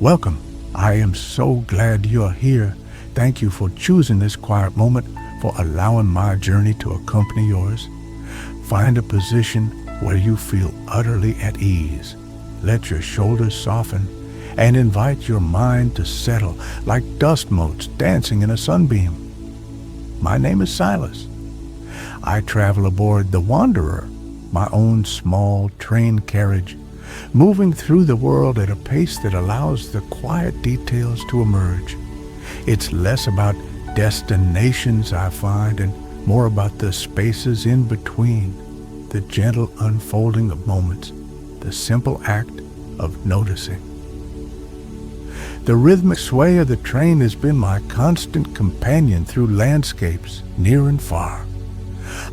Welcome. I am so glad you're here. Thank you for choosing this quiet moment, for allowing my journey to accompany yours. Find a position where you feel utterly at ease. Let your shoulders soften and invite your mind to settle like dust motes dancing in a sunbeam. My name is Silas. I travel aboard the Wanderer, my own small train carriage, moving through the world at a pace that allows the quiet details to emerge. It's less about destinations, I find, and more about the spaces in between, the gentle unfolding of moments, the simple act of noticing. The rhythmic sway of the train has been my constant companion through landscapes near and far.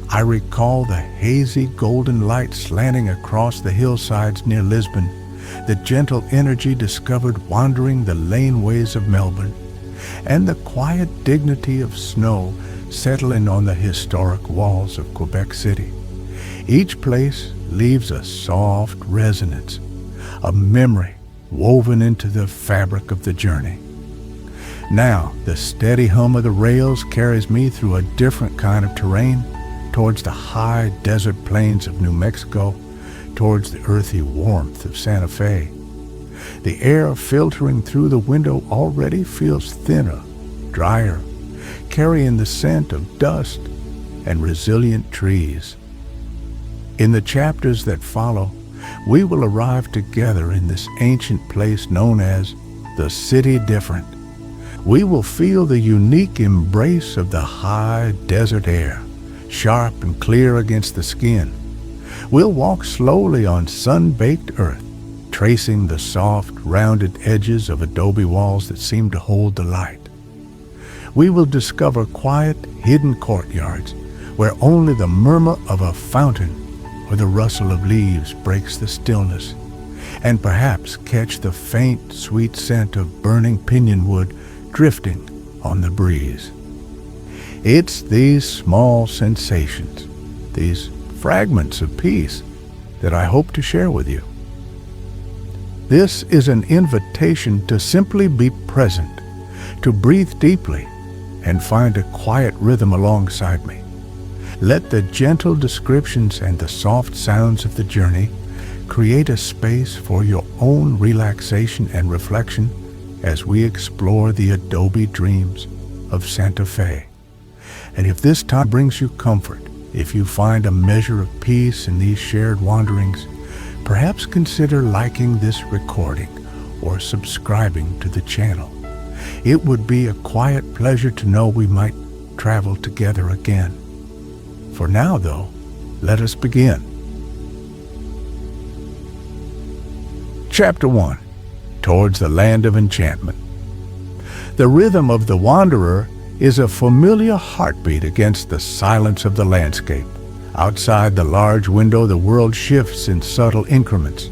I recall the hazy golden light slanting across the hillsides near Lisbon, the gentle energy discovered wandering the laneways of Melbourne, and the quiet dignity of snow settling on the historic walls of Quebec City. Each place leaves a soft resonance, a memory woven into the fabric of the journey. Now, the steady hum of the rails carries me through a different kind of terrain, towards the high desert plains of New Mexico, towards the earthy warmth of Santa Fe. The air filtering through the window already feels thinner, drier, carrying the scent of dust and resilient trees. In the chapters that follow, we will arrive together in this ancient place known as the City Different. We will feel the unique embrace of the high desert air, sharp and clear against the skin. We'll walk slowly on sun-baked earth, tracing the soft, rounded edges of adobe walls that seem to hold the light. We will discover quiet, hidden courtyards where only the murmur of a fountain or the rustle of leaves breaks the stillness, and perhaps catch the faint, sweet scent of burning pinyon wood drifting on the breeze. It's these small sensations, these fragments of peace, that I hope to share with you. This is an invitation to simply be present, to breathe deeply, and find a quiet rhythm alongside me. Let the gentle descriptions and the soft sounds of the journey create a space for your own relaxation and reflection as we explore the adobe dreams of Santa Fe. And if this time brings you comfort, if you find a measure of peace in these shared wanderings, perhaps consider liking this recording or subscribing to the channel. It would be a quiet pleasure to know we might travel together again. For now, though, let us begin. Chapter 1. Towards the Land of Enchantment. The rhythm of the Wanderer is a familiar heartbeat against the silence of the landscape. Outside the large window, the world shifts in subtle increments.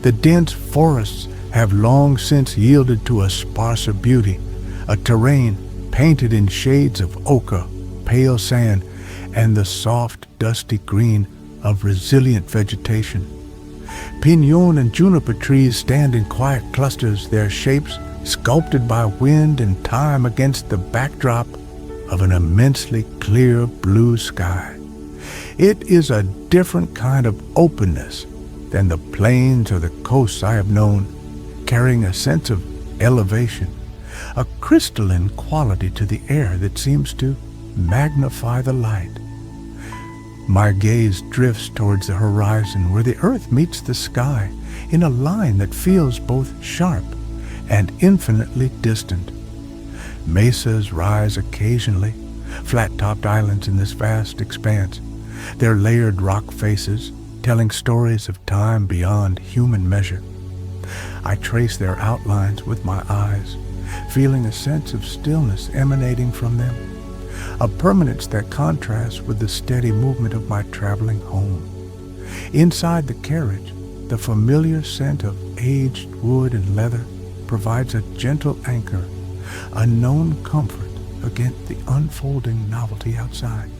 The dense forests have long since yielded to a sparser beauty, a terrain painted in shades of ochre, pale sand, and the soft, dusty green of resilient vegetation. Pinon and juniper trees stand in quiet clusters, their shapes sculpted by wind and time against the backdrop of an immensely clear blue sky. It is a different kind of openness than the plains or the coasts I have known, carrying a sense of elevation, a crystalline quality to the air that seems to magnify the light. My gaze drifts towards the horizon where the earth meets the sky in a line that feels both sharp and infinitely distant. Mesas rise occasionally, flat-topped islands in this vast expanse, their layered rock faces telling stories of time beyond human measure. I trace their outlines with my eyes, feeling a sense of stillness emanating from them, a permanence that contrasts with the steady movement of my traveling home. Inside the carriage, the familiar scent of aged wood and leather provides a gentle anchor, a known comfort against the unfolding novelty outside.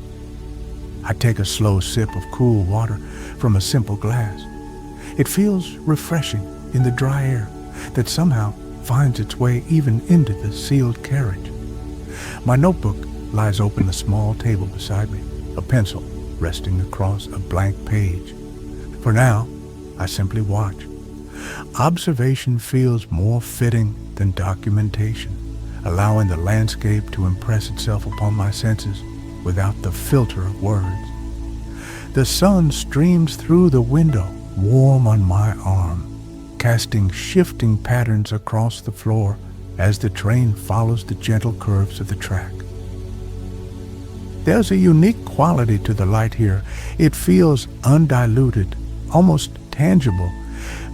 I take a slow sip of cool water from a simple glass. It feels refreshing in the dry air that somehow finds its way even into the sealed carriage. My notebook lies open on the small table beside me, a pencil resting across a blank page. For now, I simply watch. Observation feels more fitting than documentation, allowing the landscape to impress itself upon my senses without the filter of words. The sun streams through the window, warm on my arm, casting shifting patterns across the floor as the train follows the gentle curves of the track. There's a unique quality to the light here. It feels undiluted, almost tangible,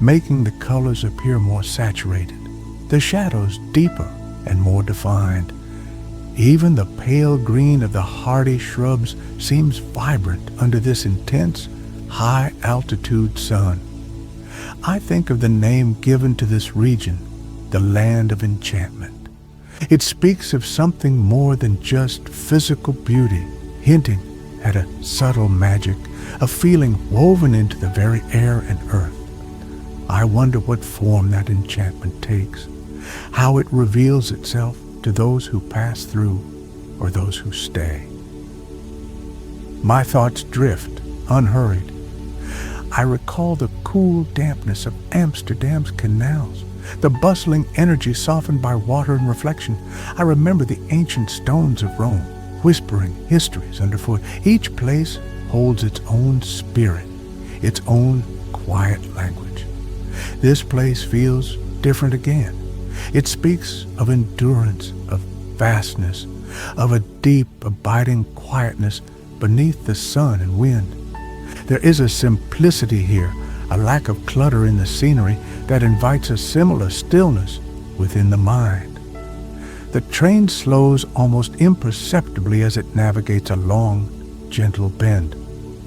making the colors appear more saturated, the shadows deeper and more defined. Even the pale green of the hardy shrubs seems vibrant under this intense, high-altitude sun. I think of the name given to this region, the land of enchantment. It speaks of something more than just physical beauty, hinting at a subtle magic, a feeling woven into the very air and earth. I wonder what form that enchantment takes, how it reveals itself to those who pass through or those who stay. My thoughts drift, unhurried. I recall the cool dampness of Amsterdam's canals, the bustling energy softened by water and reflection. I remember the ancient stones of Rome, whispering histories underfoot. Each place holds its own spirit, its own quiet language. This place feels different again. It speaks of endurance, of vastness, of a deep, abiding quietness beneath the sun and wind. There is a simplicity here, a lack of clutter in the scenery that invites a similar stillness within the mind. The train slows almost imperceptibly as it navigates a long, gentle bend.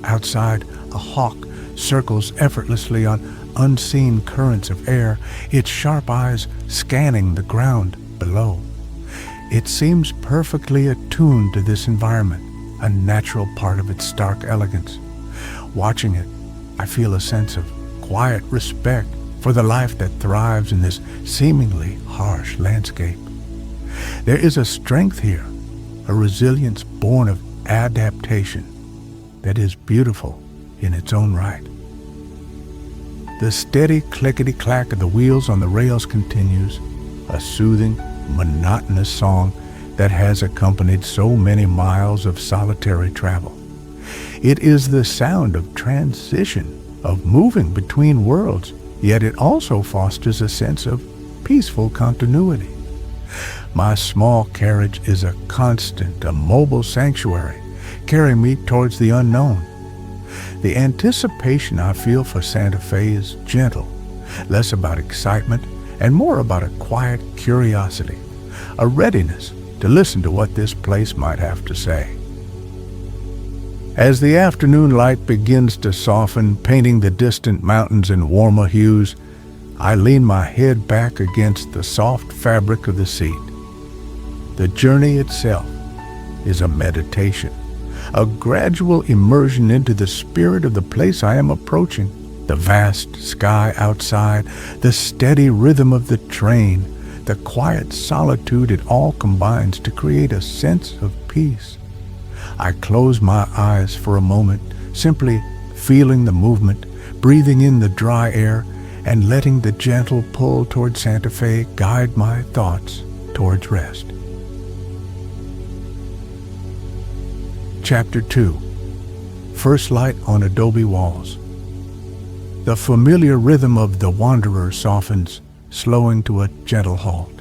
Outside, a hawk circles effortlessly on unseen currents of air, its sharp eyes scanning the ground below. It seems perfectly attuned to this environment, a natural part of its stark elegance. Watching it, I feel a sense of quiet respect for the life that thrives in this seemingly harsh landscape. There is a strength here, a resilience born of adaptation that is beautiful in its own right. The steady clickety-clack of the wheels on the rails continues, a soothing, monotonous song that has accompanied so many miles of solitary travel. It is the sound of transition, of moving between worlds, yet it also fosters a sense of peaceful continuity. My small carriage is a constant, a mobile sanctuary, carrying me towards the unknown. The anticipation I feel for Santa Fe is gentle, less about excitement and more about a quiet curiosity, a readiness to listen to what this place might have to say. As the afternoon light begins to soften, painting the distant mountains in warmer hues, I lean my head back against the soft fabric of the seat. The journey itself is a meditation, a gradual immersion into the spirit of the place I am approaching, the vast sky outside, the steady rhythm of the train, the quiet solitude. It all combines to create a sense of peace. I close my eyes for a moment, simply feeling the movement, breathing in the dry air, and letting the gentle pull toward Santa Fe guide my thoughts towards rest. Chapter 2. First light on Adobe walls. The familiar rhythm of the wanderer softens, slowing to a gentle halt.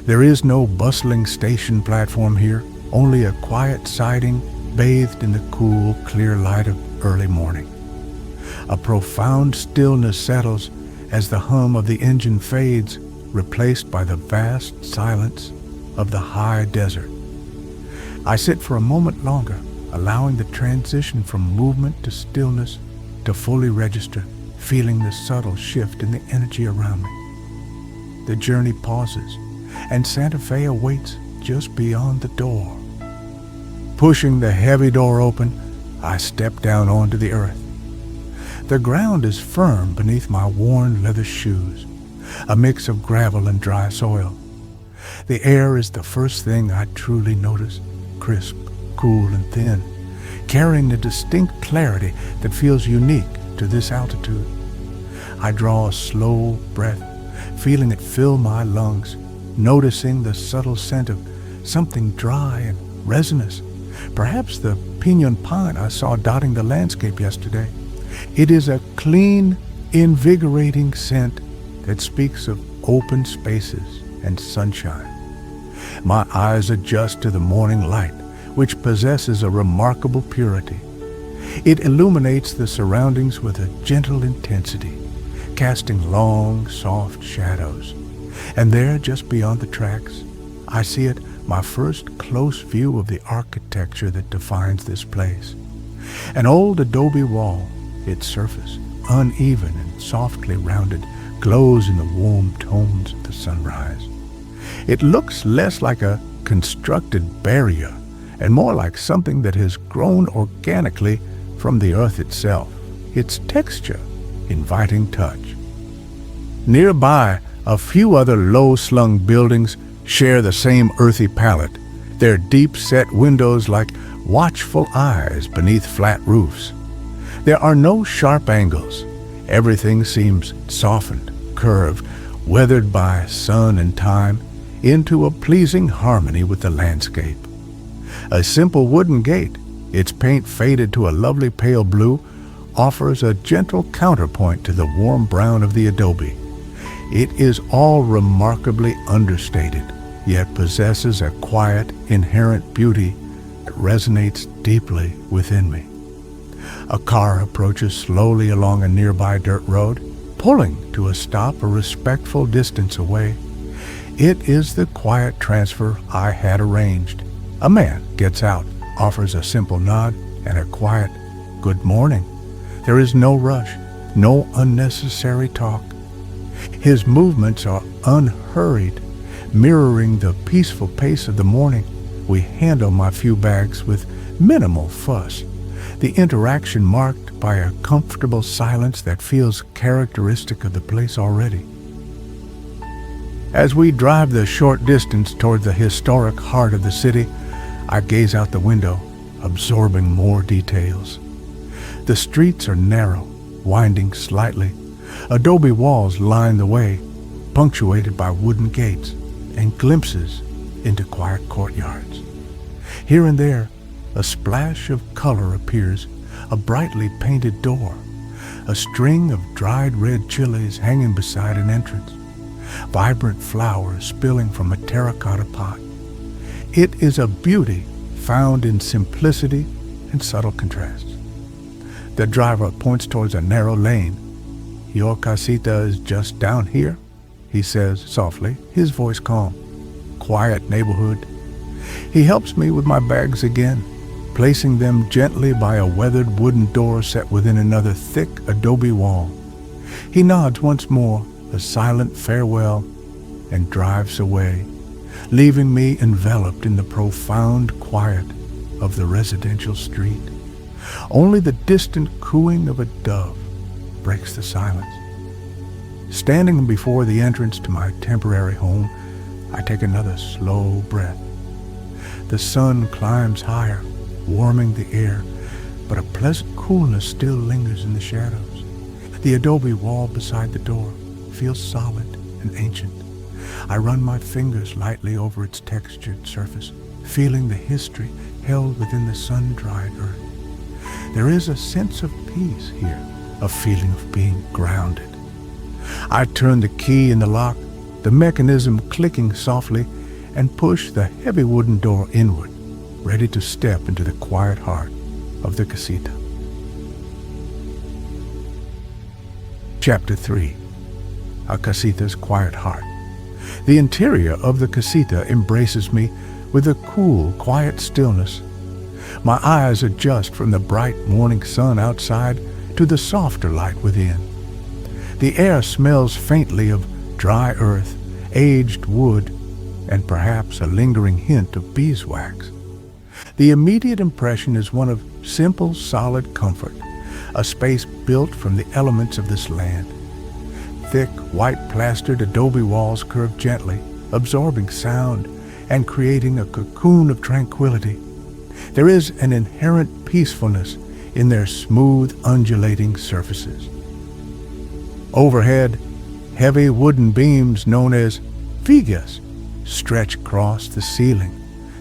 There is no bustling station platform here, only a quiet siding bathed in the cool, clear light of early morning. A profound stillness settles as the hum of the engine fades, replaced by the vast silence of the high desert. I sit for a moment longer, allowing the transition from movement to stillness to fully register, feeling the subtle shift in the energy around me. The journey pauses, and Santa Fe awaits just beyond the door. Pushing the heavy door open, I step down onto the earth. The ground is firm beneath my worn leather shoes. a mix of gravel and dry soil. The air is the first thing I truly notice, crisp, cool, and thin, carrying a distinct clarity that feels unique to this altitude. I draw a slow breath, feeling it fill my lungs, noticing the subtle scent of something dry and resinous, perhaps the pinyon pine I saw dotting the landscape yesterday. It is a clean, invigorating scent that speaks of open spaces and sunshine. My eyes adjust to the morning light, which possesses a remarkable purity. It illuminates the surroundings with a gentle intensity, casting long, soft shadows. And there, just beyond the tracks, I see it, my first close view of the architecture that defines this place. An old adobe wall, its surface, uneven and softly rounded, glows in the warm tones of the sunrise. It looks less like a constructed barrier and more like something that has grown organically from the earth itself, its texture inviting touch. Nearby, a few other low-slung buildings share the same earthy palette, their deep-set windows like watchful eyes beneath flat roofs. There are no sharp angles. Everything seems softened, curved, weathered by sun and time, into a pleasing harmony with the landscape. A simple wooden gate, its paint faded to a lovely pale blue, offers a gentle counterpoint to the warm brown of the adobe. It is all remarkably understated, yet possesses a quiet, inherent beauty that resonates deeply within me. A car approaches slowly along a nearby dirt road, pulling to a stop a respectful distance away. It is the quiet transfer I had arranged. A man gets out, offers a simple nod, and a quiet, "Good morning." There is no rush, no unnecessary talk. His movements are unhurried, mirroring the peaceful pace of the morning. We handle my few bags with minimal fuss, the interaction marked by a comfortable silence that feels characteristic of the place already. As we drive the short distance toward the historic heart of the city, I gaze out the window, absorbing more details. The streets are narrow, winding slightly. Adobe walls line the way, punctuated by wooden gates and glimpses into quiet courtyards. Here and there, a splash of color appears, a brightly painted door, a string of dried red chilies hanging beside an entrance, vibrant flowers spilling from a terracotta pot. It is a beauty found in simplicity and subtle contrasts. The driver points towards a narrow lane. "Your casita is just down here," he says softly, his voice calm. "Quiet neighborhood." He helps me with my bags again, placing them gently by a weathered wooden door set within another thick adobe wall. He nods once more, a silent farewell, and drives away, leaving me enveloped in the profound quiet of the residential street. Only the distant cooing of a dove breaks the silence. Standing before the entrance to my temporary home, I take another slow breath. The sun climbs higher, warming the air, but a pleasant coolness still lingers in the shadows. The adobe wall beside the door feels solid and ancient. I run my fingers lightly over its textured surface, feeling the history held within the sun-dried earth. There is a sense of peace here, a feeling of being grounded. I turn the key in the lock, the mechanism clicking softly, and push the heavy wooden door inward, ready to step into the quiet heart of the Casita. Chapter 3. A Casita's Quiet Heart. The interior of the Casita embraces me with a cool, quiet stillness. My eyes adjust from the bright morning sun outside to the softer light within. The air smells faintly of dry earth, aged wood, and perhaps a lingering hint of beeswax. The immediate impression is one of simple, solid comfort, a space built from the elements of this land. thick, white-plastered adobe walls curve gently, absorbing sound and creating a cocoon of tranquility. There is an inherent peacefulness in their smooth, undulating surfaces. Overhead, heavy wooden beams known as vigas stretch across the ceiling,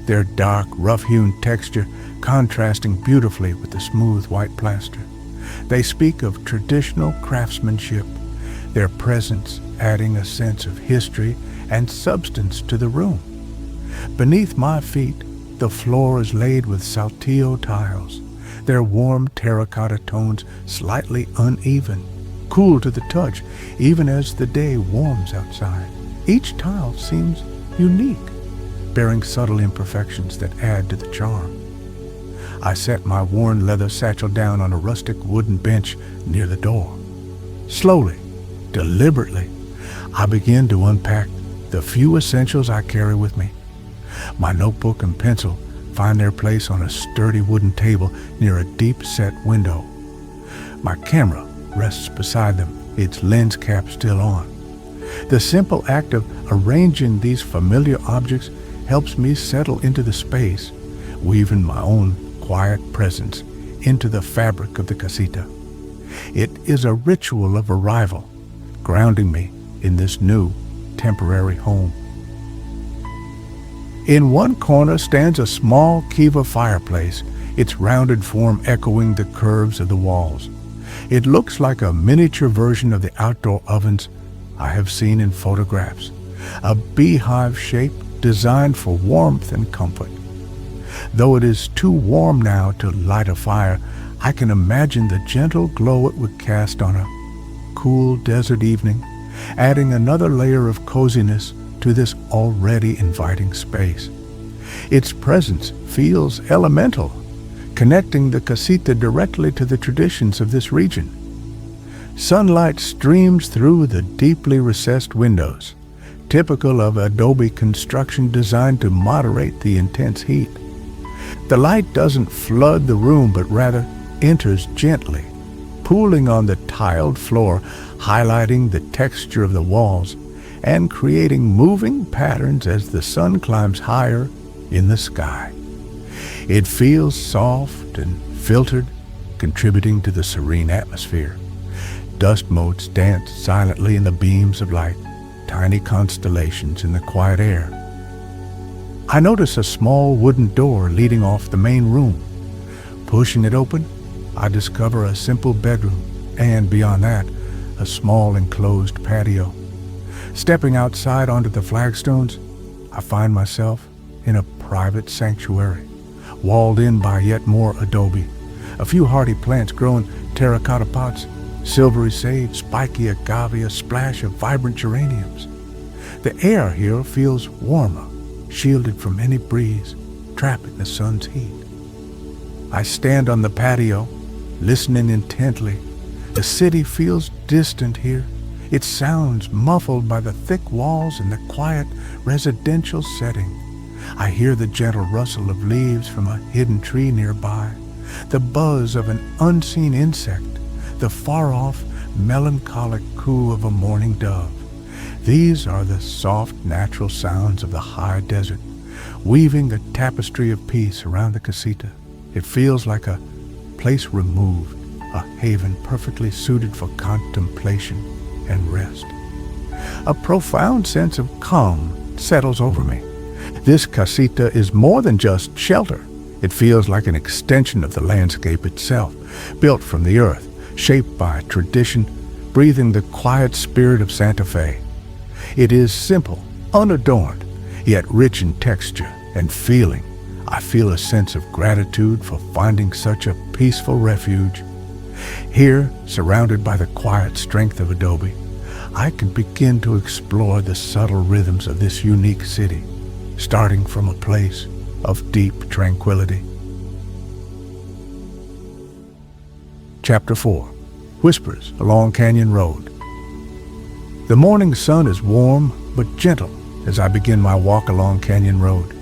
their dark, rough-hewn texture contrasting beautifully with the smooth white plaster. They speak of traditional craftsmanship, their presence adding a sense of history and substance to the room. Beneath my feet, the floor is laid with saltillo tiles, their warm terracotta tones slightly uneven, cool to the touch even as the day warms outside. Each tile seems unique, bearing subtle imperfections that add to the charm. I set my worn leather satchel down on a rustic wooden bench near the door. Slowly, deliberately, I begin to unpack the few essentials I carry with me. My notebook and pencil find their place on a sturdy wooden table near a deep-set window. My camera rests beside them, its lens cap still on. The simple act of arranging these familiar objects helps me settle into the space, weaving my own quiet presence into the fabric of the casita. It is a ritual of arrival, grounding me in this new, temporary home. In one corner stands a small kiva fireplace, its rounded form echoing the curves of the walls. It looks like a miniature version of the outdoor ovens I have seen in photographs, a beehive shape designed for warmth and comfort. Though it is too warm now to light a fire, I can imagine the gentle glow it would cast on a cool desert evening, adding another layer of coziness to this already inviting space. Its presence feels elemental, connecting the casita directly to the traditions of this region. Sunlight streams through the deeply recessed windows, typical of adobe construction designed to moderate the intense heat. The light doesn't flood the room, but rather enters gently, pooling on the tiled floor, highlighting the texture of the walls and creating moving patterns as the sun climbs higher in the sky. It feels soft and filtered, contributing to the serene atmosphere. Dust motes dance silently in the beams of light, tiny constellations in the quiet air. I notice a small wooden door leading off the main room. Pushing it open, I discover a simple bedroom, and beyond that, a small enclosed patio. Stepping outside onto the flagstones, I find myself in a private sanctuary, walled in by yet more adobe. A few hardy plants grow in terracotta pots, silvery sage, spiky agave, a splash of vibrant geraniums. The air here feels warmer, shielded from any breeze, trapped in the sun's heat. I stand on the patio, listening intently. The city feels distant here, its sounds muffled by the thick walls and the quiet residential setting. I hear the gentle rustle of leaves from a hidden tree nearby, the buzz of an unseen insect, the far-off, melancholic coo of a morning dove. These are the soft, natural sounds of the high desert, weaving a tapestry of peace around the casita. It feels like a place removed, a haven perfectly suited for contemplation and rest. A profound sense of calm settles over me. This casita is more than just shelter. It feels like an extension of the landscape itself, built from the earth, shaped by tradition, breathing the quiet spirit of Santa Fe. It is simple, unadorned, yet rich in texture and feeling. I feel a sense of gratitude for finding such a peaceful refuge. Here, surrounded by the quiet strength of adobe, I can begin to explore the subtle rhythms of this unique city, starting from a place of deep tranquility. Chapter 4. Whispers Along Canyon Road. The morning sun is warm but gentle as I begin my walk along Canyon Road.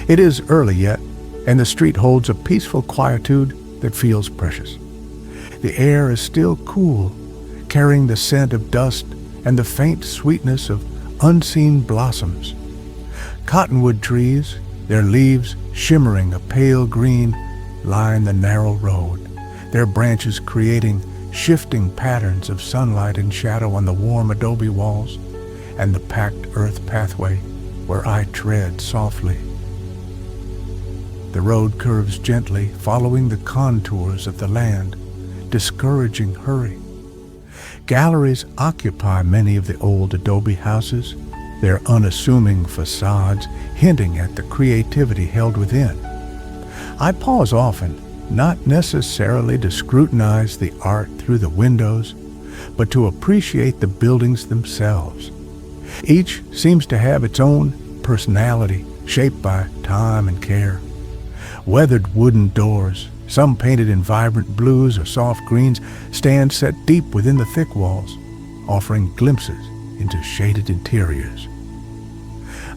It is early yet, and the street holds a peaceful quietude that feels precious. The air is still cool, carrying the scent of dust and the faint sweetness of unseen blossoms. Cottonwood trees, their leaves shimmering a pale green, line the narrow road, their branches creating shifting patterns of sunlight and shadow on the warm adobe walls and the packed earth pathway where I tread softly. The road curves gently, following the contours of the land, discouraging hurry. Galleries occupy many of the old adobe houses, their unassuming facades hinting at the creativity held within. I pause often, not necessarily to scrutinize the art through the windows, but to appreciate the buildings themselves. Each seems to have its own personality, shaped by time and care. Weathered wooden doors, some painted in vibrant blues or soft greens, stand set deep within the thick walls, offering glimpses into shaded interiors.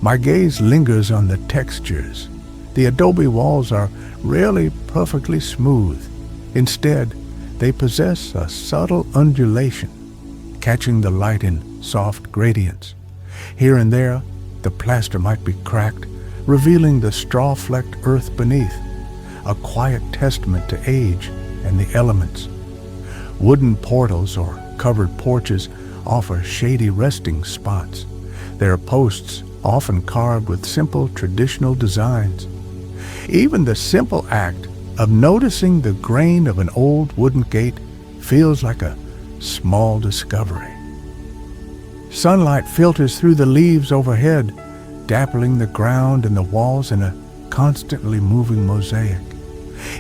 My gaze lingers on the textures. The adobe walls are rarely perfectly smooth. Instead, they possess a subtle undulation, catching the light in soft gradients. Here and there, the plaster might be cracked, revealing the straw-flecked earth beneath, a quiet testament to age and the elements. Wooden portals or covered porches offer shady resting spots, their posts often carved with simple traditional designs. Even the simple act of noticing the grain of an old wooden gate feels like a small discovery. Sunlight filters through the leaves overhead, dappling the ground and the walls in a constantly moving mosaic.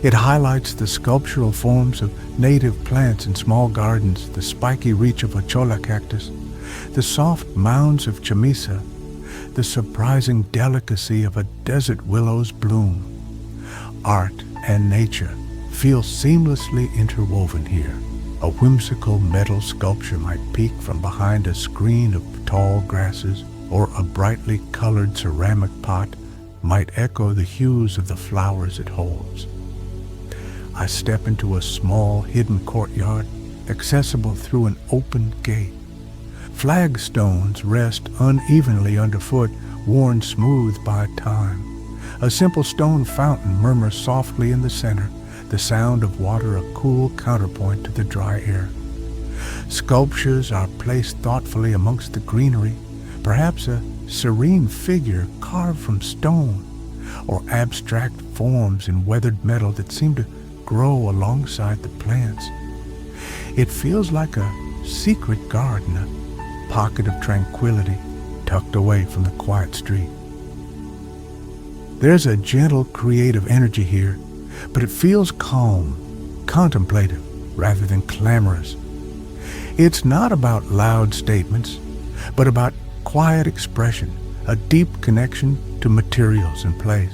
It highlights the sculptural forms of native plants in small gardens, the spiky reach of a cholla cactus, the soft mounds of chamisa, the surprising delicacy of a desert willow's bloom. Art and nature feel seamlessly interwoven here. A whimsical metal sculpture might peek from behind a screen of tall grasses, or a brightly colored ceramic pot might echo the hues of the flowers it holds. I step into a small hidden courtyard, accessible through an open gate. Flagstones rest unevenly underfoot, worn smooth by time. A simple stone fountain murmurs softly in the center, the sound of water a cool counterpoint to the dry air. Sculptures are placed thoughtfully amongst the greenery, perhaps a serene figure carved from stone, or abstract forms in weathered metal that seem to grow alongside the plants. It feels like a secret garden, a pocket of tranquility tucked away from the quiet street. There's a gentle creative energy here, but it feels calm, contemplative, rather than clamorous. It's not about loud statements, but about quiet expression, a deep connection to materials and place.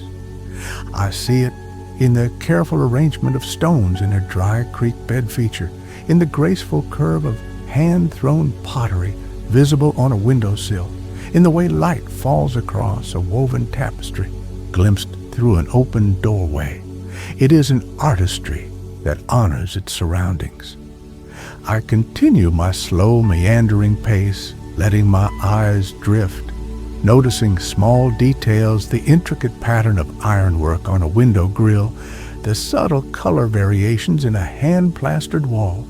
I see it in the careful arrangement of stones in a dry creek bed feature, in the graceful curve of hand-thrown pottery visible on a windowsill, in the way light falls across a woven tapestry, glimpsed through an open doorway. It is an artistry that honors its surroundings. I continue my slow, meandering pace, letting my eyes drift, noticing small details, the intricate pattern of ironwork on a window grill, the subtle color variations in a hand-plastered wall,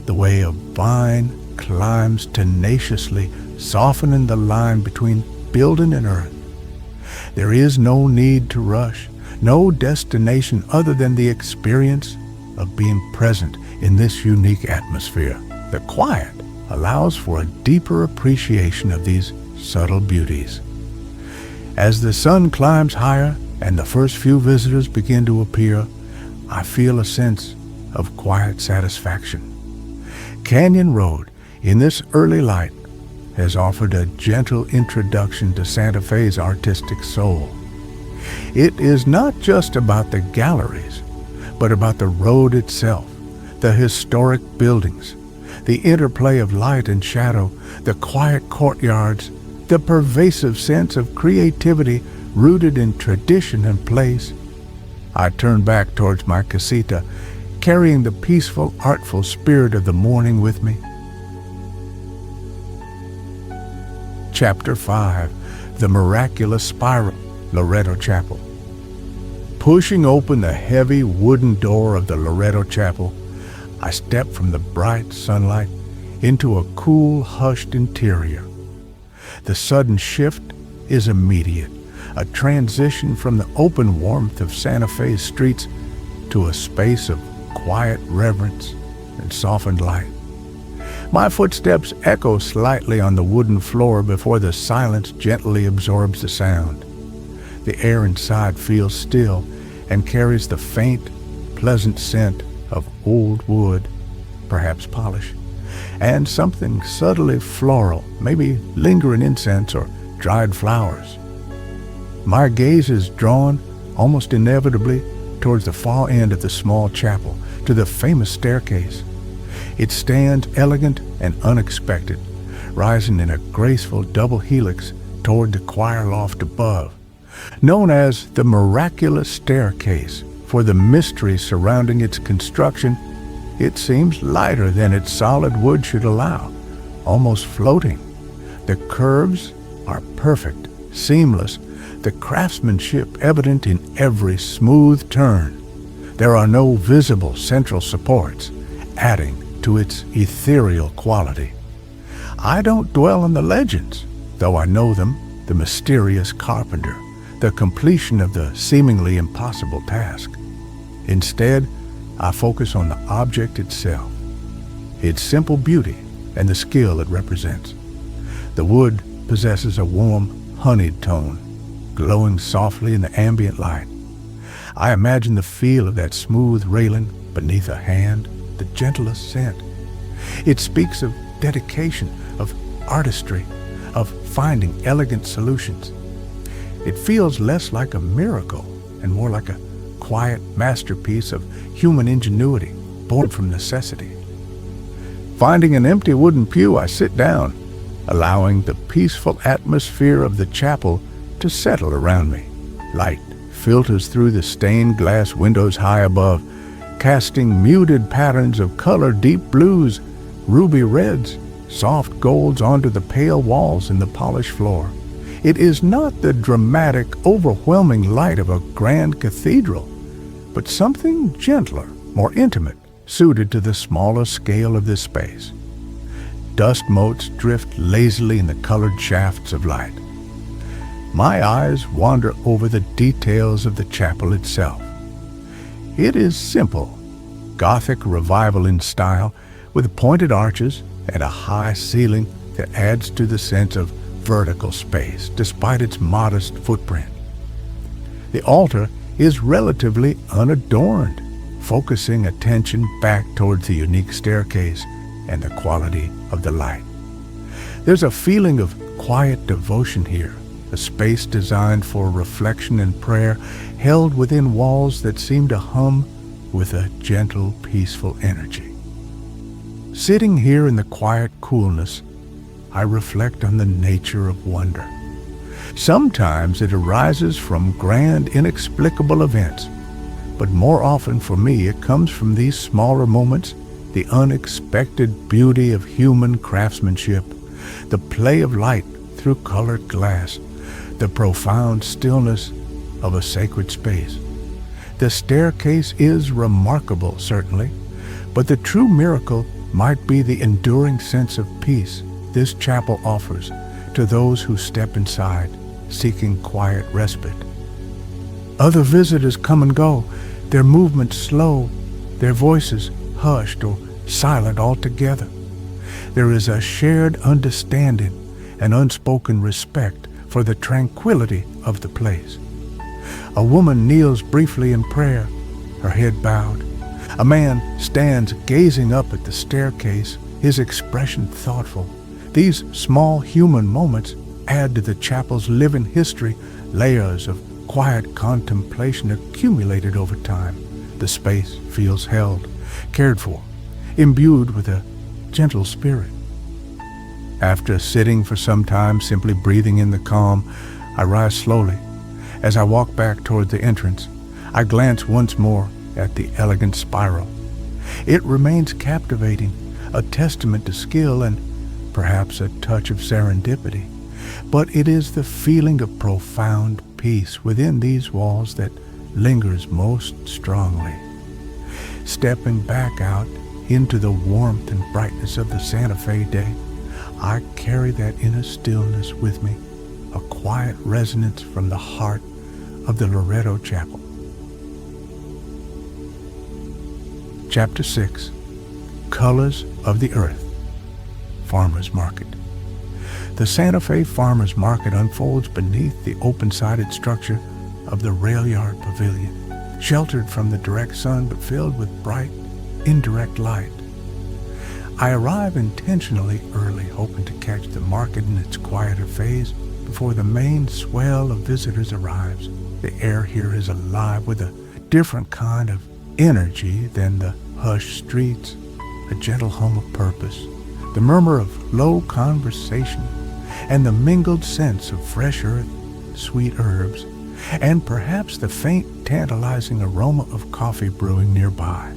the way a vine climbs tenaciously, softening the line between building and earth. There is no need to rush, no destination other than the experience of being present in this unique atmosphere. The quiet allows for a deeper appreciation of these subtle beauties. As the sun climbs higher and the first few visitors begin to appear, I feel a sense of quiet satisfaction. Canyon Road, in this early light, has offered a gentle introduction to Santa Fe's artistic soul. It is not just about the galleries, but about the road itself, the historic buildings, the interplay of light and shadow, the quiet courtyards, the pervasive sense of creativity rooted in tradition and place. I turn back towards my casita, carrying the peaceful, artful spirit of the morning with me. Chapter 5, The Miraculous Spiral, Loretto Chapel. Pushing open the heavy wooden door of the Loretto Chapel, I step from the bright sunlight into a cool, hushed interior. The sudden shift is immediate, a transition from the open warmth of Santa Fe's streets to a space of quiet reverence and softened light. My footsteps echo slightly on the wooden floor before the silence gently absorbs the sound. The air inside feels still and carries the faint, pleasant scent of old wood, perhaps polish, and something subtly floral, maybe lingering incense or dried flowers. My gaze is drawn, almost inevitably, towards the far end of the small chapel, to the famous staircase. It stands elegant and unexpected, rising in a graceful double helix toward the choir loft above. Known as the Miraculous Staircase for the mystery surrounding its construction, it seems lighter than its solid wood should allow, almost floating. The curves are perfect, seamless, the craftsmanship evident in every smooth turn. There are no visible central supports, adding to its ethereal quality. I don't dwell on the legends, though I know them, the mysterious carpenter, the completion of the seemingly impossible task. Instead, I focus on the object itself, its simple beauty and the skill it represents. The wood possesses a warm, honeyed tone, glowing softly in the ambient light. I imagine the feel of that smooth railing beneath a hand, the gentlest scent. It speaks of dedication, of artistry, of finding elegant solutions. It feels less like a miracle and more like a quiet masterpiece of human ingenuity, born from necessity. Finding an empty wooden pew, I sit down, allowing the peaceful atmosphere of the chapel to settle around me. Light filters through the stained glass windows high above, casting muted patterns of color, deep blues, ruby reds, soft golds onto the pale walls and the polished floor. It is not the dramatic, overwhelming light of a grand cathedral, but something gentler, more intimate, suited to the smaller scale of this space. Dust motes drift lazily in the colored shafts of light. My eyes wander over the details of the chapel itself. It is simple, Gothic revival in style, with pointed arches and a high ceiling that adds to the sense of vertical space, despite its modest footprint. The altar is relatively unadorned, focusing attention back towards the unique staircase and the quality of the light. There's a feeling of quiet devotion here, a space designed for reflection and prayer, held within walls that seem to hum with a gentle, peaceful energy. Sitting here in the quiet coolness, I reflect on the nature of wonder. Sometimes it arises from grand, inexplicable events, but more often for me it comes from these smaller moments, the unexpected beauty of human craftsmanship, the play of light through colored glass, the profound stillness of a sacred space. The staircase is remarkable, certainly, but the true miracle might be the enduring sense of peace this chapel offers to those who step inside, seeking quiet respite. Other visitors come and go, their movements slow, their voices hushed or silent altogether. There is a shared understanding and unspoken respect for the tranquility of the place. A woman kneels briefly in prayer, her head bowed. A man stands gazing up at the staircase, his expression thoughtful. These small human moments add to the chapel's living history, layers of quiet contemplation accumulated over time. The space feels held, cared for, imbued with a gentle spirit. After sitting for some time, simply breathing in the calm, I rise slowly. As I walk back toward the entrance, I glance once more at the elegant spiral. It remains captivating, a testament to skill and perhaps a touch of serendipity. But it is the feeling of profound peace within these walls that lingers most strongly. Stepping back out into the warmth and brightness of the Santa Fe day, I carry that inner stillness with me, a quiet resonance from the heart of the Loretto Chapel. Chapter 6, Colors of the Earth, Farmers Market. The Santa Fe Farmers Market unfolds beneath the open-sided structure of the rail yard pavilion, sheltered from the direct sun but filled with bright, indirect light. I arrive intentionally early, hoping to catch the market in its quieter phase before the main swell of visitors arrives. The air here is alive with a different kind of energy than the hushed streets, a gentle hum of purpose, the murmur of low conversation, and the mingled sense of fresh earth, sweet herbs, and perhaps the faint, tantalizing aroma of coffee brewing nearby.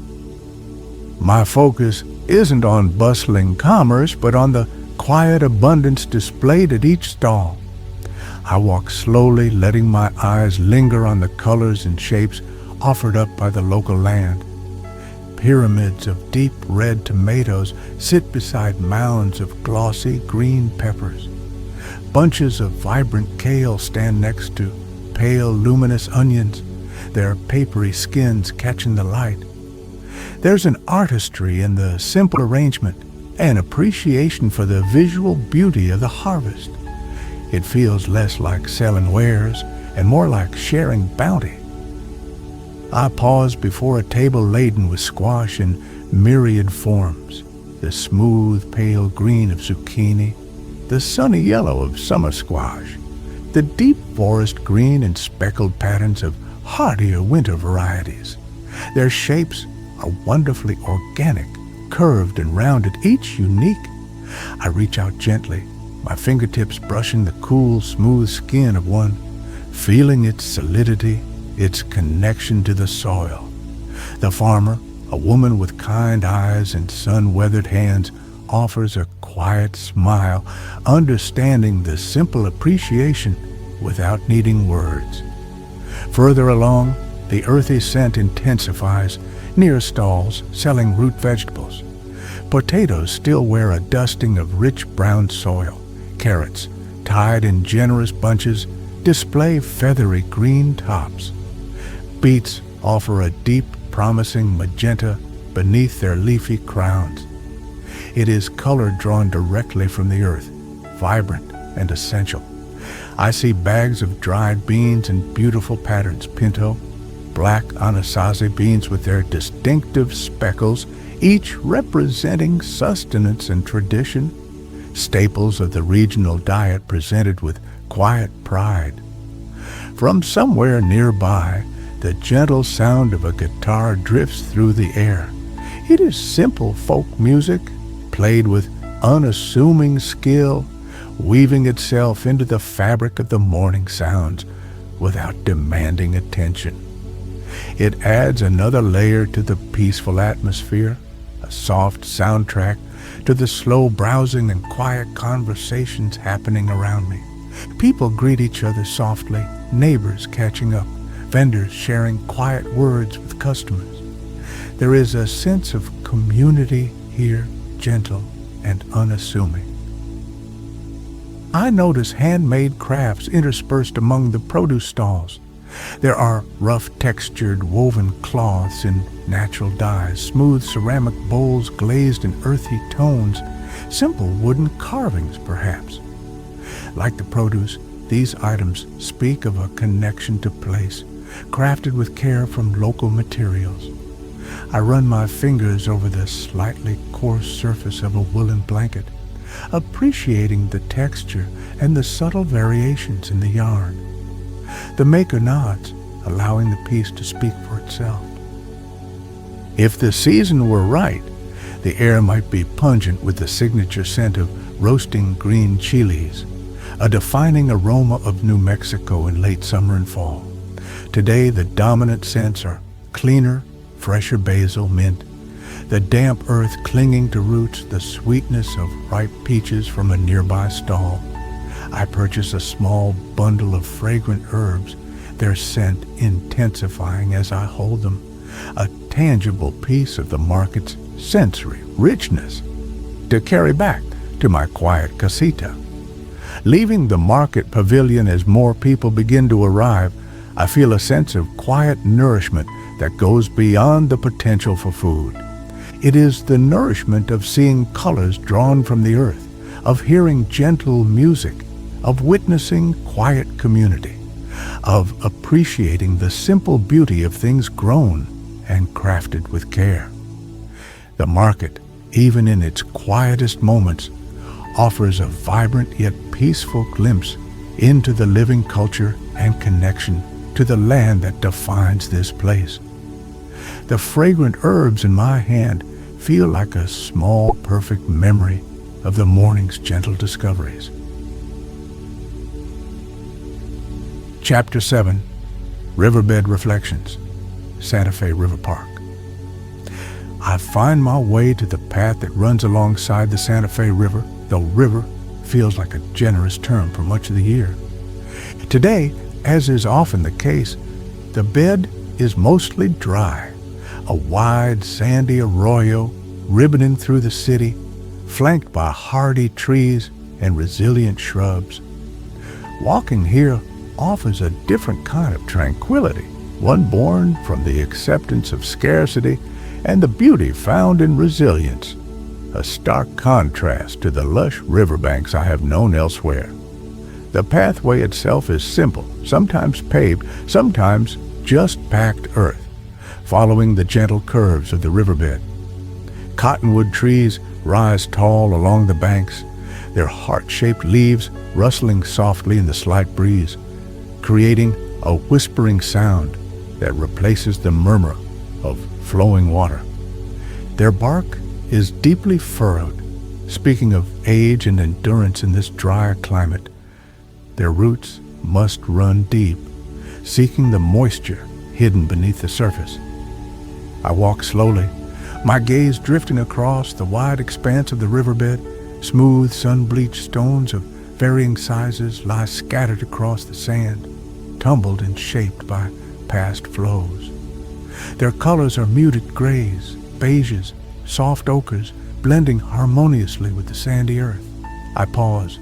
My focus isn't on bustling commerce, but on the quiet abundance displayed at each stall. I walk slowly, letting my eyes linger on the colors and shapes offered up by the local land. Pyramids of deep red tomatoes sit beside mounds of glossy green peppers. Bunches of vibrant kale stand next to pale, luminous onions, their papery skins catching the light. There's an artistry in the simple arrangement, an appreciation for the visual beauty of the harvest. It feels less like selling wares and more like sharing bounty. I pause before a table laden with squash in myriad forms, the smooth, pale green of zucchini, the sunny yellow of summer squash, the deep forest green and speckled patterns of hardier winter varieties. Their shapes are wonderfully organic, curved and rounded, each unique. I reach out gently, my fingertips brushing the cool, smooth skin of one, feeling its solidity, its connection to the soil. The farmer, a woman with kind eyes and sun-weathered hands, offers a quiet smile, understanding the simple appreciation without needing words. Further along, the earthy scent intensifies near stalls selling root vegetables. Potatoes still wear a dusting of rich brown soil. Carrots, tied in generous bunches, display feathery green tops. Beets offer a deep, promising magenta beneath their leafy crowns. It is color drawn directly from the earth, vibrant and essential. I see bags of dried beans in beautiful patterns, pinto, black anasazi beans with their distinctive speckles, each representing sustenance and tradition, staples of the regional diet presented with quiet pride. From somewhere nearby, the gentle sound of a guitar drifts through the air. It is simple folk music, played with unassuming skill, weaving itself into the fabric of the morning sounds without demanding attention. It adds another layer to the peaceful atmosphere, a soft soundtrack to the slow browsing and quiet conversations happening around me. People greet each other softly, neighbors catching up, vendors sharing quiet words with customers. There is a sense of community here, gentle and unassuming. I notice handmade crafts interspersed among the produce stalls. There are rough textured woven cloths in natural dyes, smooth ceramic bowls glazed in earthy tones, simple wooden carvings perhaps. Like the produce, these items speak of a connection to place, crafted with care from local materials. I run my fingers over the slightly coarse surface of a woolen blanket, appreciating the texture and the subtle variations in the yarn. The maker nods, allowing the piece to speak for itself. If the season were right, the air might be pungent with the signature scent of roasting green chilies, a defining aroma of New Mexico in late summer and fall. Today, the dominant scents are cleaner, fresher basil, mint, the damp earth clinging to roots, the sweetness of ripe peaches from a nearby stall. I purchase a small bundle of fragrant herbs, their scent intensifying as I hold them, a tangible piece of the market's sensory richness, to carry back to my quiet casita. Leaving the market pavilion as more people begin to arrive, I feel a sense of quiet nourishment that goes beyond the potential for food. It is the nourishment of seeing colors drawn from the earth, of hearing gentle music, of witnessing quiet community, of appreciating the simple beauty of things grown and crafted with care. The market, even in its quietest moments, offers a vibrant yet peaceful glimpse into the living culture and connection to the land that defines this place. The fragrant herbs in my hand feel like a small, perfect memory of the morning's gentle discoveries. Chapter 7, Riverbed Reflections, Santa Fe River Park. I find my way to the path that runs alongside the Santa Fe River, though river feels like a generous term for much of the year. Today, as is often the case, the bed is mostly dry, a wide sandy arroyo ribboning through the city, flanked by hardy trees and resilient shrubs. Walking here offers a different kind of tranquility, one born from the acceptance of scarcity and the beauty found in resilience, a stark contrast to the lush riverbanks I have known elsewhere. The pathway itself is simple, sometimes paved, sometimes just packed earth, following the gentle curves of the riverbed. Cottonwood trees rise tall along the banks, their heart-shaped leaves rustling softly in the slight breeze, creating a whispering sound that replaces the murmur of flowing water. Their bark is deeply furrowed, speaking of age and endurance in this drier climate. Their roots must run deep, seeking the moisture hidden beneath the surface. I walk slowly, my gaze drifting across the wide expanse of the riverbed. Smooth, sun-bleached stones of varying sizes lie scattered across the sand, tumbled and shaped by past flows. Their colors are muted grays, beiges, soft ochres, blending harmoniously with the sandy earth. I pause,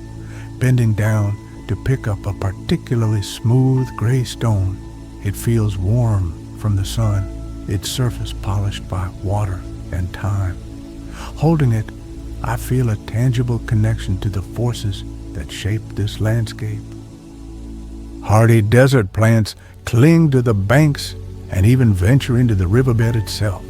bending down to pick up a particularly smooth gray stone. It feels warm from the sun, its surface polished by water and time. Holding it, I feel a tangible connection to the forces that shape this landscape. Hardy desert plants cling to the banks and even venture into the riverbed itself.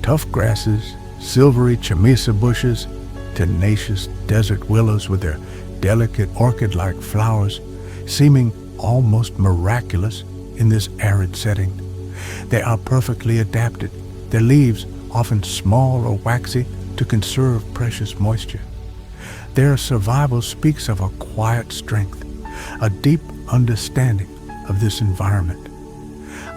Tough grasses, silvery chamisa bushes, tenacious desert willows with their delicate orchid-like flowers, seeming almost miraculous in this arid setting. They are perfectly adapted, their leaves often small or waxy, to conserve precious moisture. Their survival speaks of a quiet strength, a deep understanding of this environment.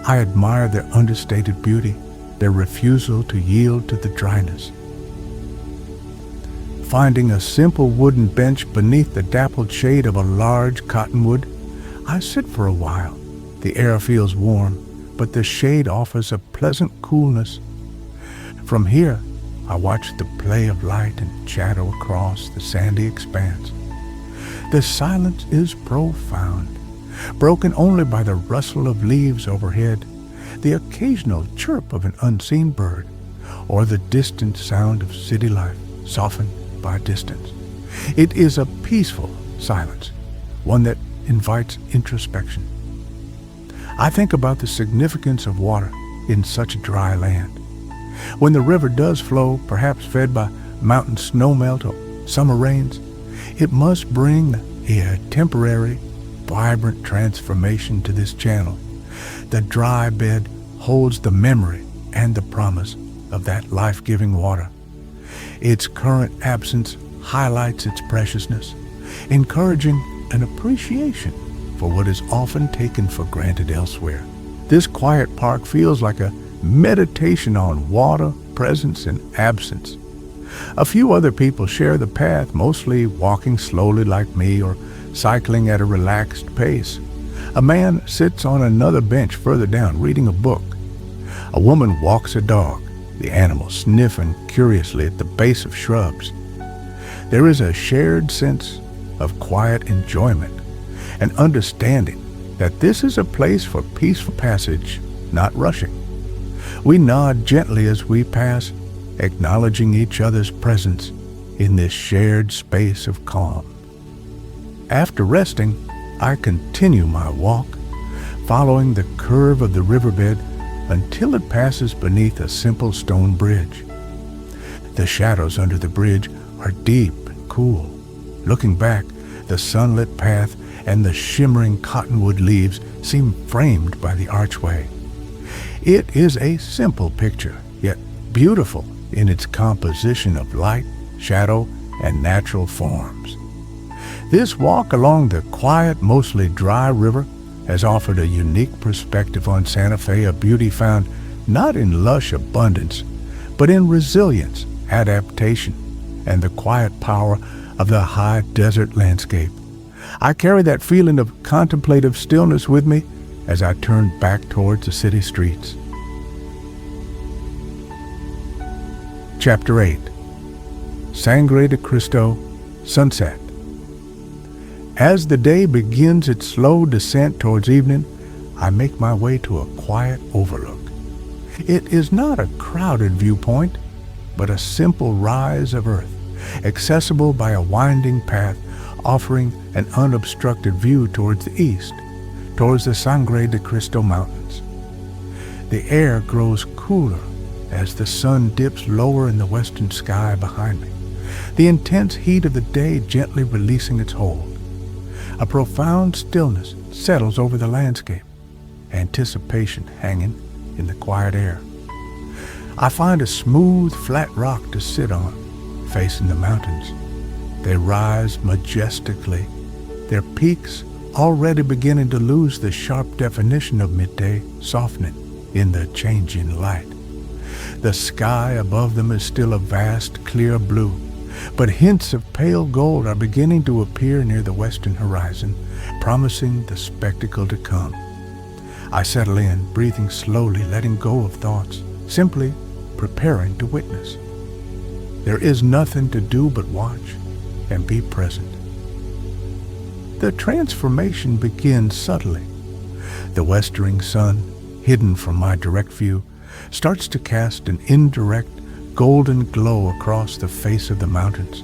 I admire their understated beauty, their refusal to yield to the dryness. Finding a simple wooden bench beneath the dappled shade of a large cottonwood, I sit for a while. The air feels warm, but the shade offers a pleasant coolness. From here, I watch the play of light and shadow across the sandy expanse. The silence is profound, broken only by the rustle of leaves overhead, the occasional chirp of an unseen bird, or the distant sound of city life softened by distance. It is a peaceful silence, one that invites introspection. I think about the significance of water in such a dry land. When the river does flow, perhaps fed by mountain snowmelt or summer rains, it must bring a temporary, vibrant transformation to this channel. The dry bed holds the memory and the promise of that life-giving water. Its current absence highlights its preciousness, encouraging an appreciation for what is often taken for granted elsewhere. This quiet park feels like a meditation on water, presence, and absence. A few other people share the path, mostly walking slowly like me or cycling at a relaxed pace. A man sits on another bench further down, reading a book. A woman walks a dog, the animal sniffing curiously at the base of shrubs. There is a shared sense of quiet enjoyment, an understanding that this is a place for peaceful passage, not rushing. We nod gently as we pass, acknowledging each other's presence in this shared space of calm. After resting, I continue my walk, following the curve of the riverbed until it passes beneath a simple stone bridge. The shadows under the bridge are deep and cool. Looking back, the sunlit path and the shimmering cottonwood leaves seem framed by the archway. It is a simple picture, yet beautiful in its composition of light, shadow, and natural forms. This walk along the quiet, mostly dry river has offered a unique perspective on Santa Fe, a beauty found not in lush abundance, but in resilience, adaptation, and the quiet power of the high desert landscape. I carry that feeling of contemplative stillness with me as I turn back towards the city streets. Chapter 8. Sangre de Cristo, Sunset. As the day begins its slow descent towards evening, I make my way to a quiet overlook. It is not a crowded viewpoint, but a simple rise of earth, accessible by a winding path offering an unobstructed view towards the east, towards the Sangre de Cristo mountains. The air grows cooler as the sun dips lower in the western sky behind me, the intense heat of the day gently releasing its hold. A profound stillness settles over the landscape, anticipation hanging in the quiet air. I find a smooth, flat rock to sit on, facing the mountains. They rise majestically, their peaks already beginning to lose the sharp definition of midday, softening in the changing light. The sky above them is still a vast, clear blue, but hints of pale gold are beginning to appear near the western horizon, promising the spectacle to come. I settle in, breathing slowly, letting go of thoughts, simply preparing to witness. There is nothing to do but watch and be present. The transformation begins subtly. The westering sun, hidden from my direct view, starts to cast an indirect golden glow across the face of the mountains.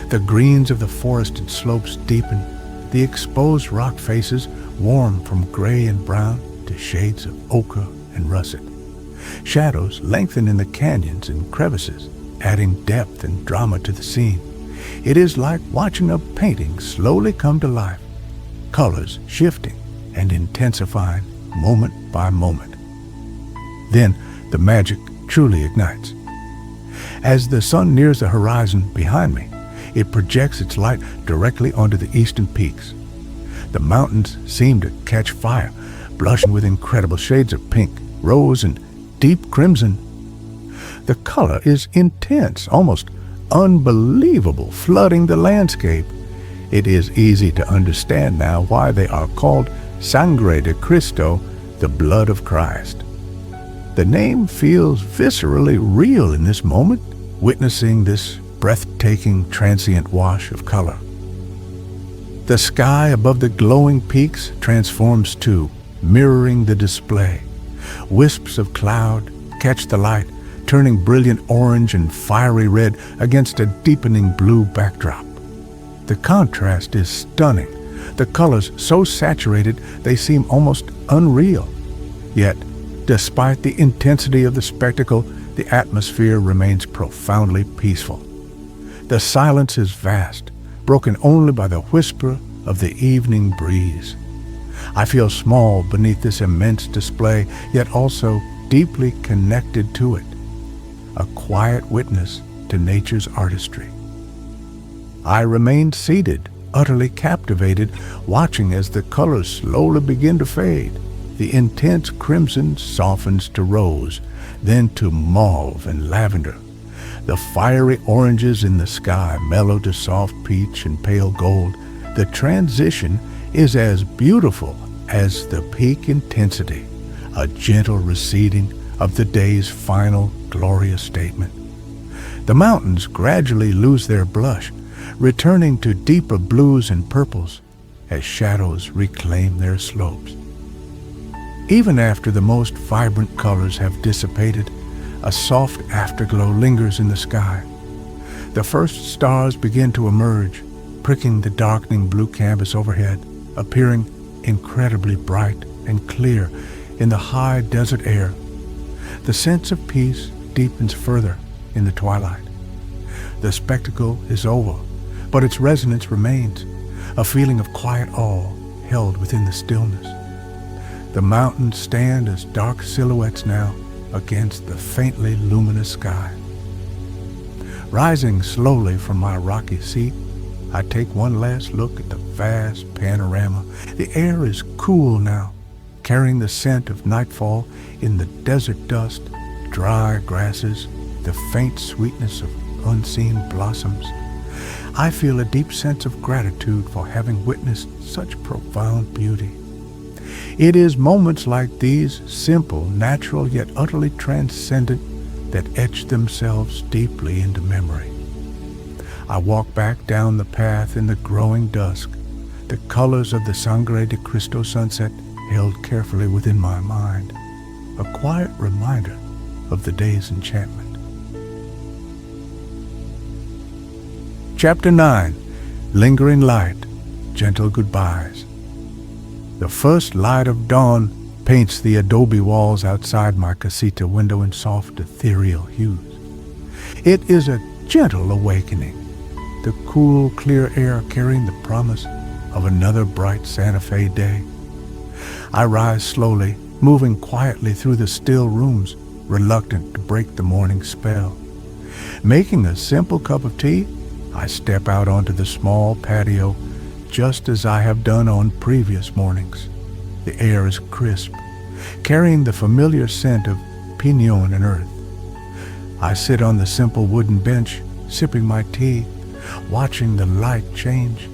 The greens of the forested slopes deepen, the exposed rock faces warm from gray and brown to shades of ochre and russet. Shadows lengthen in the canyons and crevices, adding depth and drama to the scene. It is like watching a painting slowly come to life, colors shifting and intensifying moment by moment. Then the magic truly ignites. As the sun nears the horizon behind me, it projects its light directly onto the eastern peaks. The mountains seem to catch fire, blushing with incredible shades of pink, rose, and deep crimson. The color is intense, almost unbelievable, flooding the landscape. It is easy to understand now why they are called Sangre de Cristo, the blood of Christ. The name feels viscerally real in this moment, witnessing this breathtaking transient wash of color. The sky above the glowing peaks transforms too, mirroring the display. Wisps of cloud catch the light, turning brilliant orange and fiery red against a deepening blue backdrop. The contrast is stunning, the colors so saturated they seem almost unreal. Yet, despite the intensity of the spectacle, the atmosphere remains profoundly peaceful. The silence is vast, broken only by the whisper of the evening breeze. I feel small beneath this immense display, yet also deeply connected to it, a quiet witness to nature's artistry. I remain seated, utterly captivated, watching as the colors slowly begin to fade. The intense crimson softens to rose, then to mauve and lavender. The fiery oranges in the sky mellow to soft peach and pale gold. The transition is as beautiful as the peak intensity, a gentle receding of the day's final glorious statement. The mountains gradually lose their blush, returning to deeper blues and purples as shadows reclaim their slopes. Even after the most vibrant colors have dissipated, a soft afterglow lingers in the sky. The first stars begin to emerge, pricking the darkening blue canvas overhead, appearing incredibly bright and clear in the high desert air. The sense of peace deepens further in the twilight. The spectacle is over, but its resonance remains, a feeling of quiet awe held within the stillness. The mountains stand as dark silhouettes now against the faintly luminous sky. Rising slowly from my rocky seat, I take one last look at the vast panorama. The air is cool now, carrying the scent of nightfall in the desert dust, dry grasses, the faint sweetness of unseen blossoms. I feel a deep sense of gratitude for having witnessed such profound beauty. It is moments like these, simple, natural, yet utterly transcendent, that etch themselves deeply into memory. I walk back down the path in the growing dusk, the colors of the Sangre de Cristo sunset held carefully within my mind, a quiet reminder of the day's enchantment. Chapter 9. Lingering Light, Gentle Goodbyes. The first light of dawn paints the adobe walls outside my casita window in soft, ethereal hues. It is a gentle awakening, the cool, clear air carrying the promise of another bright Santa Fe day. I rise slowly, moving quietly through the still rooms, reluctant to break the morning spell. Making a simple cup of tea, I step out onto the small patio, just as I have done on previous mornings. The air is crisp, carrying the familiar scent of pinon and earth. I sit on the simple wooden bench, sipping my tea, watching the light change.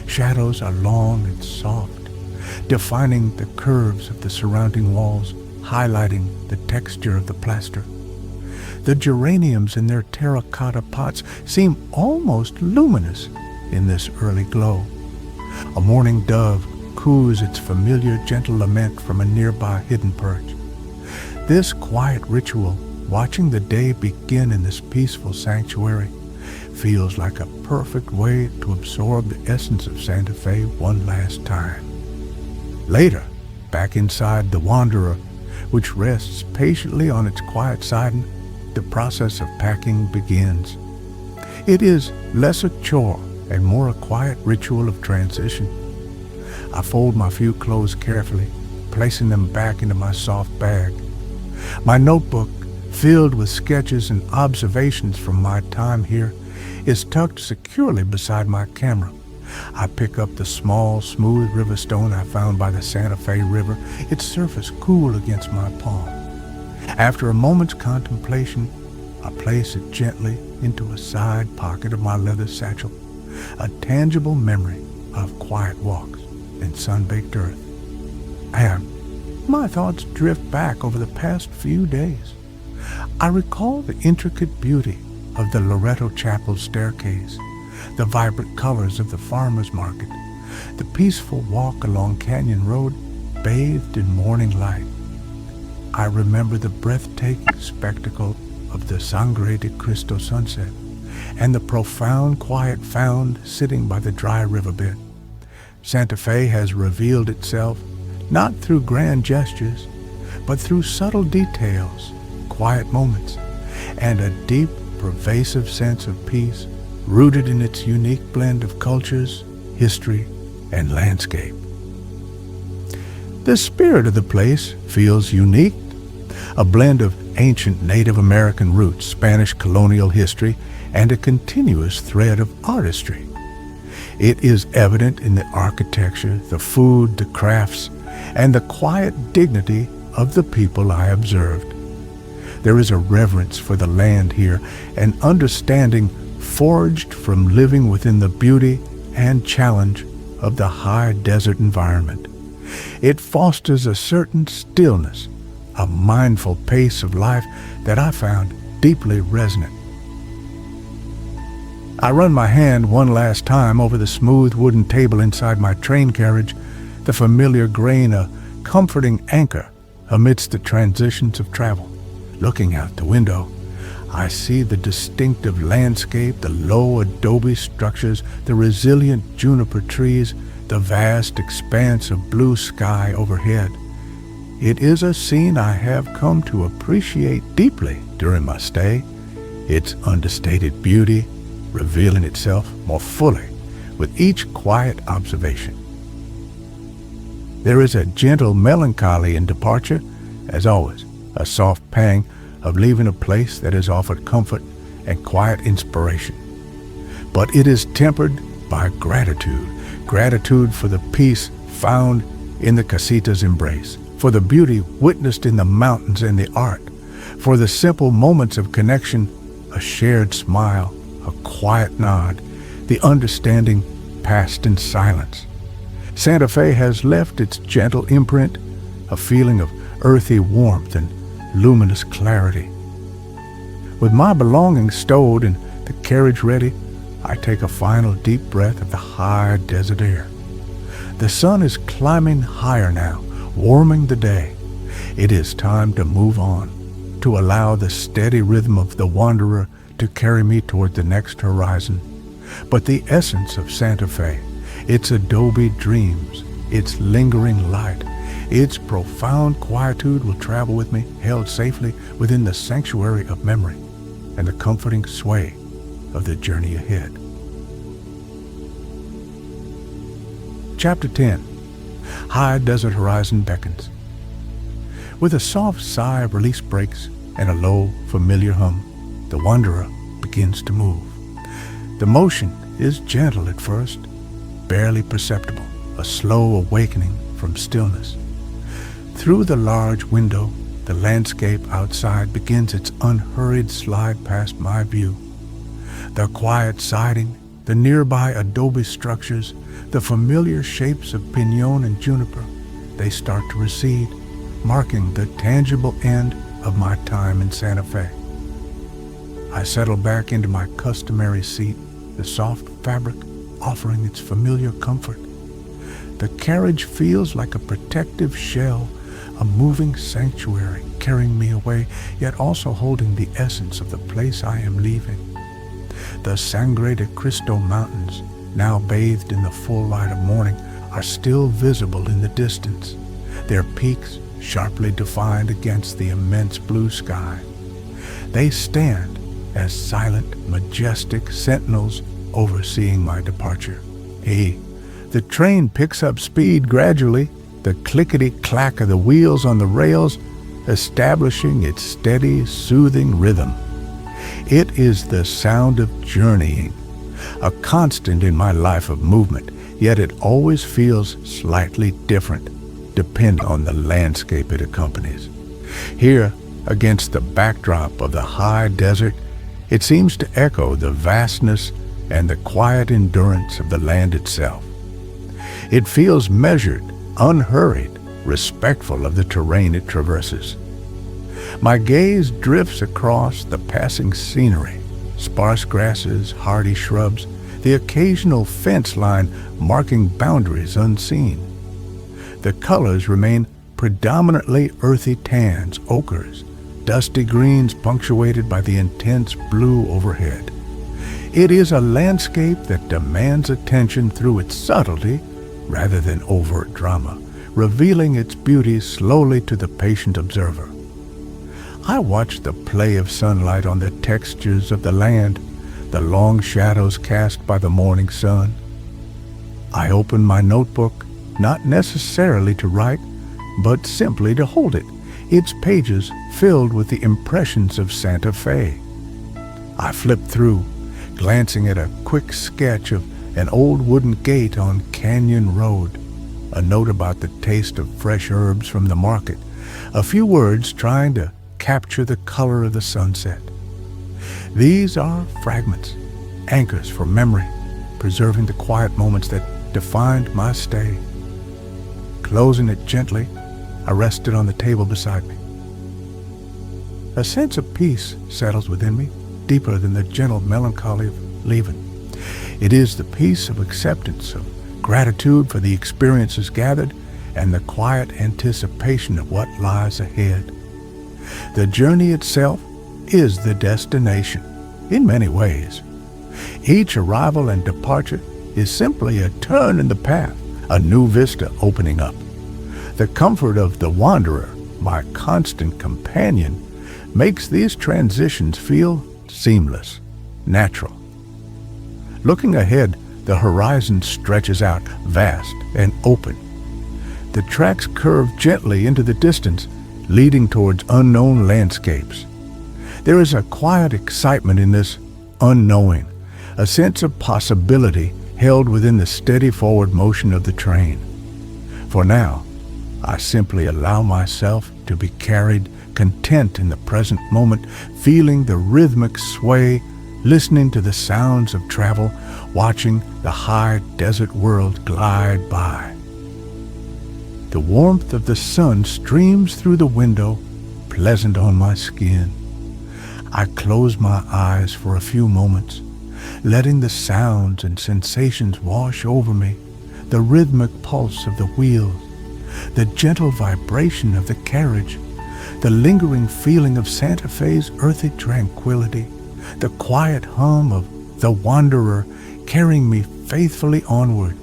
Shadows are long and soft, defining the curves of the surrounding walls, highlighting the texture of the plaster. The geraniums in their terracotta pots seem almost luminous in this early glow. A mourning dove coos its familiar gentle lament from a nearby hidden perch. This quiet ritual, watching the day begin in this peaceful sanctuary, feels like a perfect way to absorb the essence of Santa Fe one last time. Later, back inside the Wanderer, which rests patiently on its quiet siding, the process of packing begins. It is less a chore and more a quiet ritual of transition. I fold my few clothes carefully, placing them back into my soft bag. My notebook, filled with sketches and observations from my time here, is tucked securely beside my camera. I pick up the small, smooth river stone I found by the Santa Fe River, its surface cool against my palm. After a moment's contemplation, I place it gently into a side pocket of my leather satchel, a tangible memory of quiet walks and sun-baked earth. And my thoughts drift back over the past few days. I recall the intricate beauty of the Loretto chapel staircase, the vibrant colors of the farmer's market, the peaceful walk along Canyon Road bathed in morning light. I remember the breathtaking spectacle of the Sangre de Cristo sunset and the profound quiet found sitting by the dry riverbed. Santa Fe has revealed itself not through grand gestures, but through subtle details, quiet moments, and a deep, pervasive sense of peace rooted in its unique blend of cultures, history, and landscape. The spirit of the place feels unique, a blend of ancient Native American roots, Spanish colonial history, and a continuous thread of artistry. It is evident in the architecture, the food, the crafts, and the quiet dignity of the people I observed. There is a reverence for the land here, an understanding forged from living within the beauty and challenge of the high desert environment. It fosters a certain stillness, a mindful pace of life that I found deeply resonant. I run my hand one last time over the smooth wooden table inside my train carriage, the familiar grain a comforting anchor amidst the transitions of travel. Looking out the window, I see the distinctive landscape, the low adobe structures, the resilient juniper trees, the vast expanse of blue sky overhead. It is a scene I have come to appreciate deeply during my stay, its understated beauty revealing itself more fully with each quiet observation. There is a gentle melancholy in departure, as always, a soft pang of leaving a place that has offered comfort and quiet inspiration. But it is tempered by gratitude for the peace found in the Casita's embrace, for the beauty witnessed in the mountains and the art, for the simple moments of connection, a shared smile, a quiet nod, the understanding passed in silence. Santa Fe has left its gentle imprint, a feeling of earthy warmth and luminous clarity. With my belongings stowed and the carriage ready, I take a final deep breath of the high desert air. The sun is climbing higher now, warming the day. It is time to move on, to allow the steady rhythm of the wanderer to carry me toward the next horizon. But the essence of Santa Fe, its adobe dreams, its lingering light, its profound quietude will travel with me, held safely within the sanctuary of memory and the comforting sway of the journey ahead. Chapter 10. High Desert Horizon Beckons. With a soft sigh of release breaks and a low, familiar hum, the wanderer begins to move. The motion is gentle at first, barely perceptible, a slow awakening from stillness. Through the large window, the landscape outside begins its unhurried slide past my view. The quiet siding, the nearby adobe structures, the familiar shapes of pinon and juniper, they start to recede, marking the tangible end of my time in Santa Fe. I settle back into my customary seat, the soft fabric offering its familiar comfort. The carriage feels like a protective shell, a moving sanctuary carrying me away, yet also holding the essence of the place I am leaving. The Sangre de Cristo mountains, now bathed in the full light of morning, are still visible in the distance, their peaks sharply defined against the immense blue sky. They stand as silent, majestic sentinels overseeing my departure. The train picks up speed gradually, the clickety-clack of the wheels on the rails establishing its steady, soothing rhythm. It is the sound of journeying, a constant in my life of movement, yet it always feels slightly different, depending on the landscape it accompanies. Here, against the backdrop of the high desert, it seems to echo the vastness and the quiet endurance of the land itself. It feels measured, unhurried, respectful of the terrain it traverses. My gaze drifts across the passing scenery, sparse grasses, hardy shrubs, the occasional fence line marking boundaries unseen. The colors remain predominantly earthy tans, ochres, dusty greens punctuated by the intense blue overhead. It is a landscape that demands attention through its subtlety rather than overt drama, revealing its beauty slowly to the patient observer. I watch the play of sunlight on the textures of the land, the long shadows cast by the morning sun. I open my notebook, not necessarily to write, but simply to hold it, its pages filled with the impressions of Santa Fe. I flip through, glancing at a quick sketch of an old wooden gate on Canyon Road, a note about the taste of fresh herbs from the market, a few words trying to capture the color of the sunset. These are fragments, anchors for memory, preserving the quiet moments that defined my stay. Closing it gently, I rested on the table beside me. A sense of peace settles within me, deeper than the gentle melancholy of leaving. It is the peace of acceptance, of gratitude for the experiences gathered, and the quiet anticipation of what lies ahead. The journey itself is the destination, in many ways. Each arrival and departure is simply a turn in the path, a new vista opening up. The comfort of the wanderer, my constant companion, makes these transitions feel seamless, natural. Looking ahead, the horizon stretches out, vast and open. The tracks curve gently into the distance, leading towards unknown landscapes. There is a quiet excitement in this unknowing, a sense of possibility held within the steady forward motion of the train. For now, I simply allow myself to be carried, content in the present moment, feeling the rhythmic sway, listening to the sounds of travel, watching the high desert world glide by. The warmth of the sun streams through the window, pleasant on my skin. I close my eyes for a few moments, letting the sounds and sensations wash over me, the rhythmic pulse of the wheels, the gentle vibration of the carriage, the lingering feeling of Santa Fe's earthy tranquility, the quiet hum of the wanderer carrying me faithfully onward.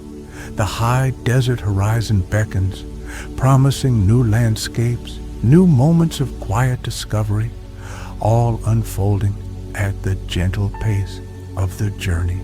The high desert horizon beckons, promising new landscapes, new moments of quiet discovery, all unfolding at the gentle pace of the journey.